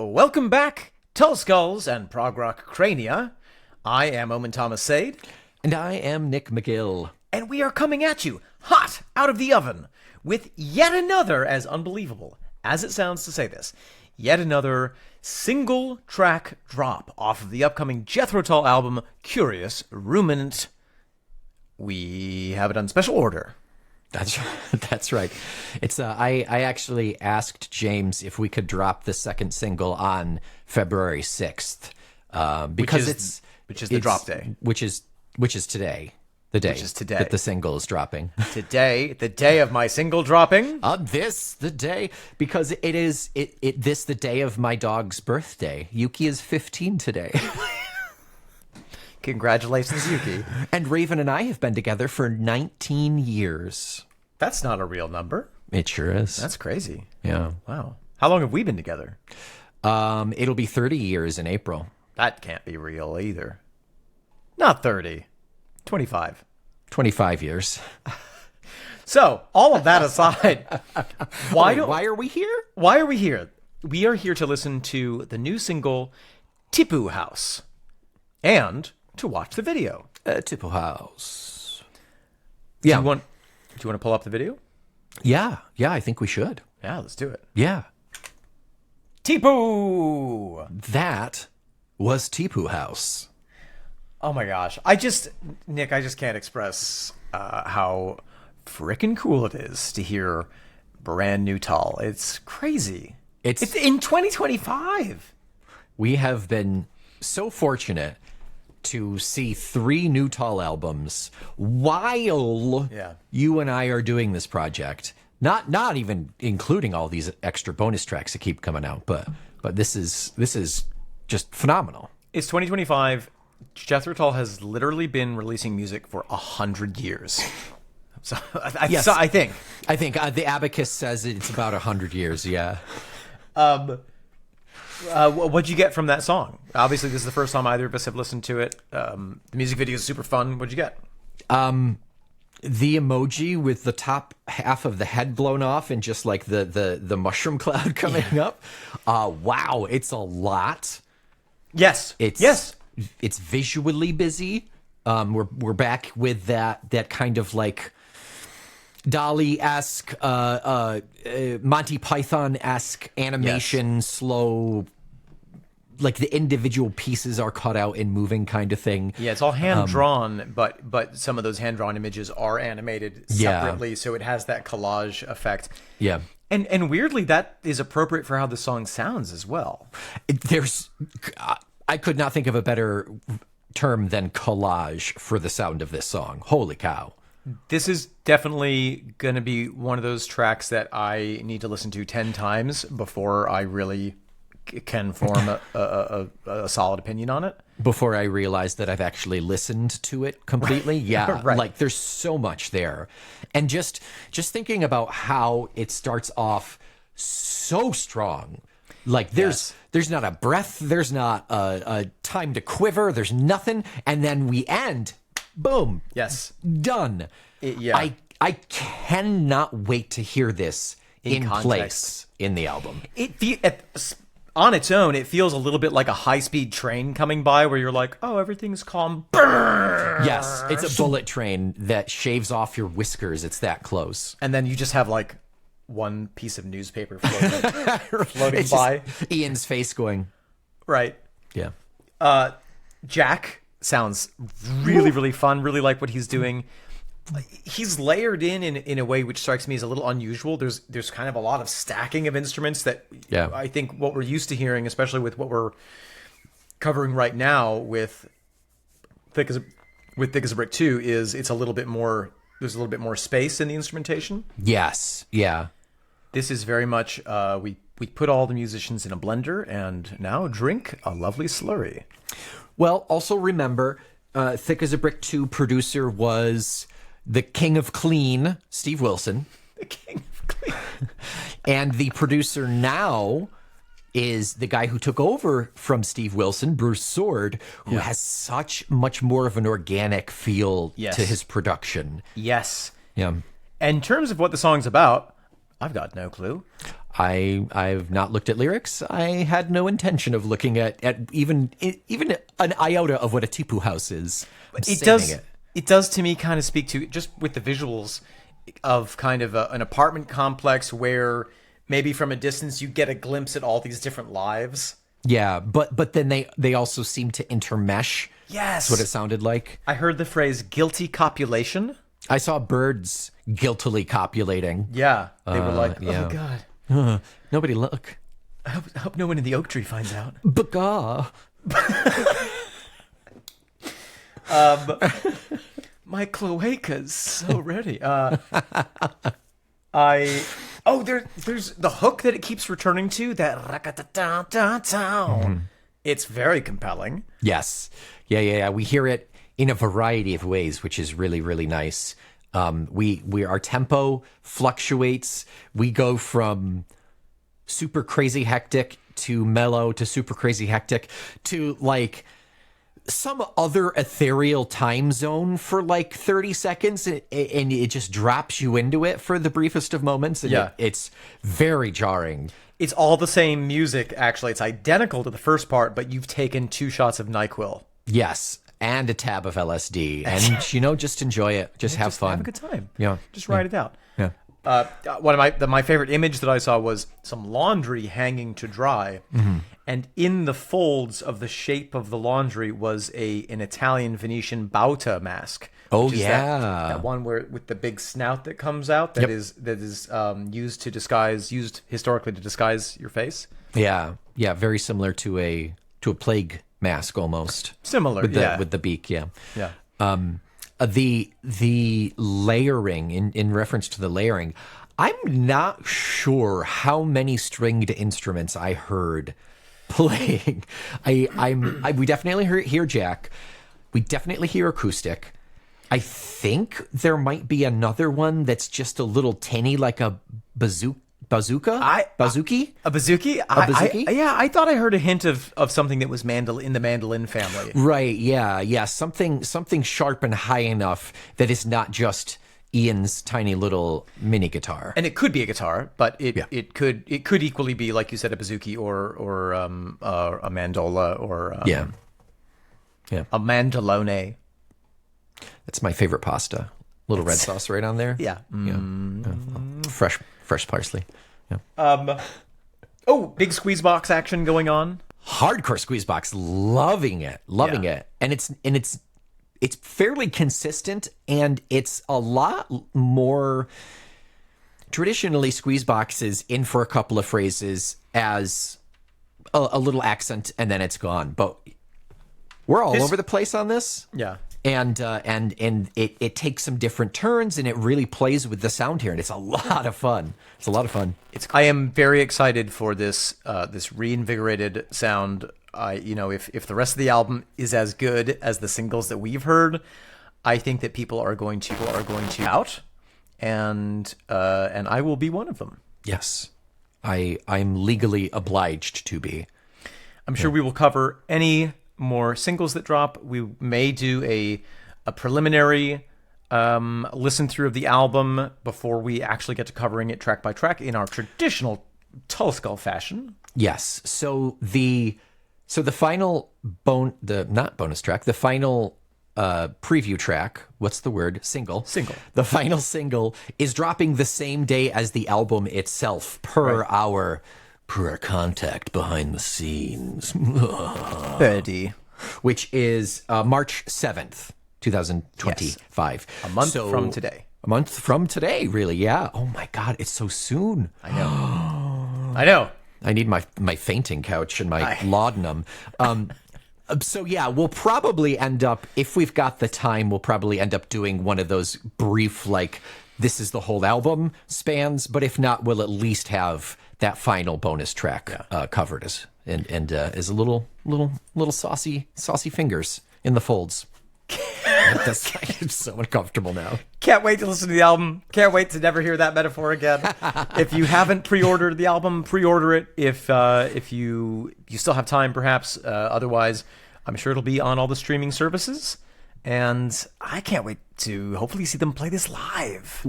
Welcome back, Tullskulls and Prog Rock Crania. I am Omen Thomas Sade. And I am Nick McGill. And we are coming at you, hot out of the oven, with yet another, as unbelievable as it sounds to say this, yet another single-track drop off of the upcoming Jethro Tull album, Curious Ruminant. We have it on special order. That's right. It's I actually asked James if we could drop the second single on February 6th because which is the drop day, which is today, that the single is dropping. Today, the day of my single dropping. On the day, because this the day of my dog's birthday. Yuki is 15 today. Congratulations, Yuki. And Raven and I have been together for 19 years. That's not a real number. It sure is. That's crazy. Yeah. Wow. How long have we been together? It'll be 30 years in April. That can't be real either. Not 30. 25. 25 years. So, all of that aside, why are we here? Why are we here? We are here to listen to the new single, Tipu House, and to watch the video. Tipu House. Yeah. Do you want to pull up the video? Yeah, I think we should. Yeah, let's do it. Yeah. Tipu! That was Tipu House. Oh my gosh. Nick, I just can't express how frickin' cool it is to hear brand new Tull. It's crazy. It's in 2025. We have been so fortunate to see 3 new Tull albums while you and I are doing this project. Not even including all these extra bonus tracks that keep coming out, but this is just phenomenal. It's 2025. Jethro Tull has literally been releasing music for 100 years. So I think the Abacus says it's about 100 years. Yeah. What'd you get from that song? Obviously, this is the first time either of us have listened to it. The music video is super fun. What'd you get? The emoji with the top half of the head blown off and just like the mushroom cloud coming up. Wow, it's a lot. Yes. It's visually busy. We're back with that kind of like Dali-esque, Monty Python-esque animation, slow, like the individual pieces are cut out and moving kind of thing. Yeah, it's all hand-drawn, but some of those hand-drawn images are animated separately, so it has that collage effect. Yeah. And weirdly, that is appropriate for how the song sounds as well. I could not think of a better term than collage for the sound of this song. Holy cow. This is definitely going to be one of those tracks that I need to listen to 10 times before I really can form a solid opinion on it. Before I realize that I've actually listened to it completely. Yeah. Right. Like there's so much there. And just thinking about how it starts off so strong. Like there's not a breath, there's not a time to quiver, there's nothing, and then we end, boom, done. I cannot wait to hear this in place in the album. On its own, it feels a little bit like a high-speed train coming by, where you're like, oh, everything's calm. Brrr. Yes, it's a bullet train that shaves off your whiskers. It's that close, and then you just have like one piece of newspaper floating by. Ian's face going. Right. Yeah. Jack sounds really, really fun. Really like what he's doing. He's layered in a way which strikes me as a little unusual. There's kind of a lot of stacking of instruments that I think what we're used to hearing, especially with what we're covering right now with Thick as a Brick 2, is it's a little bit more. There's a little bit more space in the instrumentation. Yes. Yeah. This is very much, we put all the musicians in a blender and now drink a lovely slurry. Well, also remember, Thick as a Brick 2 producer was the king of clean, Steve Wilson. The king of clean. And the producer now is the guy who took over from Steve Wilson, Bruce Sword, who has such much more of an organic feel to his production. Yes. Yeah. In terms of what the song's about, I've got no clue. I've not looked at lyrics. I had no intention of looking at even an iota of what a Tipu house is. It does to me kind of speak to, just with the visuals of kind of an apartment complex where maybe from a distance you get a glimpse at all these different lives. Yeah, but then they also seem to intermesh. Yes. That's what it sounded like. I heard the phrase guilty copulation. I saw birds guiltily copulating. Yeah. They were like, yeah. oh, God. Nobody look. I hope no one in the oak tree finds out. Baga. My cloaca's so ready. There's the hook that it keeps returning to, that It's very compelling. Yes. Yeah. We hear it in a variety of ways, which is really, really nice. Our tempo fluctuates. We go from super crazy hectic to mellow to super crazy hectic to like some other ethereal time zone for like 30 seconds, and it just drops you into it for the briefest of moments. And it's very jarring. It's all the same music, actually. It's identical to the first part, but you've taken 2 shots of NyQuil. Yes. And a tab of LSD. And, just enjoy it. Just have fun. Have a good time. Yeah. Just write it out. Yeah. One of my favorite image that I saw was some laundry hanging to dry. Mm-hmm. And in the folds of the shape of the laundry was an Italian Venetian Bauta mask. Oh, yeah. That one with the big snout that comes out that is used historically to disguise your face. Yeah. Yeah. Very similar to a plague mask almost. Similar, with the beak, yeah. Yeah. The layering, in reference to the layering, I'm not sure how many stringed instruments I heard playing. We definitely hear Jack. We definitely hear acoustic. I think there might be another one that's just a little tinny, like a bazooka. Bazooki? A bazooki? I thought I heard a hint of something that was in the mandolin family. Right, yeah. Something sharp and high enough that is not just Ian's tiny little mini guitar. And it could be a guitar, but it could equally be, like you said, a bazooki or a mandola or yeah. a mandolone. That's my favorite pasta. Little red sauce right on there. Yeah. Fresh parsley. Yeah. Big squeeze box action going on. Hardcore squeeze box, loving it, and it's fairly consistent, and it's a lot more. Traditionally, squeeze box is in for a couple of phrases as a little accent, and then it's gone. But we're all over the place on this. Yeah. And it takes some different turns, and it really plays with the sound here, and it's a lot of fun. I am very excited for this reinvigorated sound. If the rest of the album is as good as the singles that we've heard, I think that people are going to out, and I will be one of them. Yes, I'm legally obliged to be. I'm sure we will cover any more singles that drop. We may do a preliminary listen through of the album before we actually get to covering it track by track in our traditional Tull Skull fashion. Yes. So the final not bonus track, the final preview track, what's the word? Single. The final single is dropping the same day as the album itself, per our contact behind the scenes. Birdie. Which is March 7th, 2025. Yes. A month from today. A month from today, really, yeah. Oh my God, it's so soon. I know. I need my fainting couch and my laudanum. So yeah, we'll probably end up, if we've got the time, we'll probably end up doing one of those brief, like, this is the whole album spans, but if not, we'll at least have that final bonus track covered as a little saucy fingers in the folds. That's it's so uncomfortable now. Can't wait to listen to the album. Can't wait to never hear that metaphor again. If you haven't pre-ordered the album, pre-order it. If you still have time, perhaps. Otherwise, I'm sure it'll be on all the streaming services. And I can't wait to hopefully see them play this live.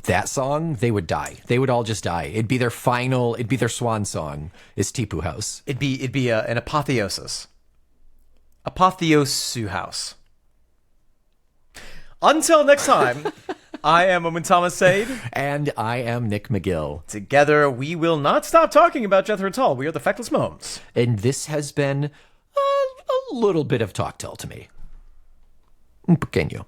That song, they would die. They would all just die. It'd be their swan song is Tipu House. It'd be an apotheosis. Apotheosu house. Until next time, I am Owen Thomas Sade. And I am Nick McGill. Together, we will not stop talking about Jethro Tull. We are the Feckless Momes. And this has been a little bit of Talk Tell to me. Un pequeño.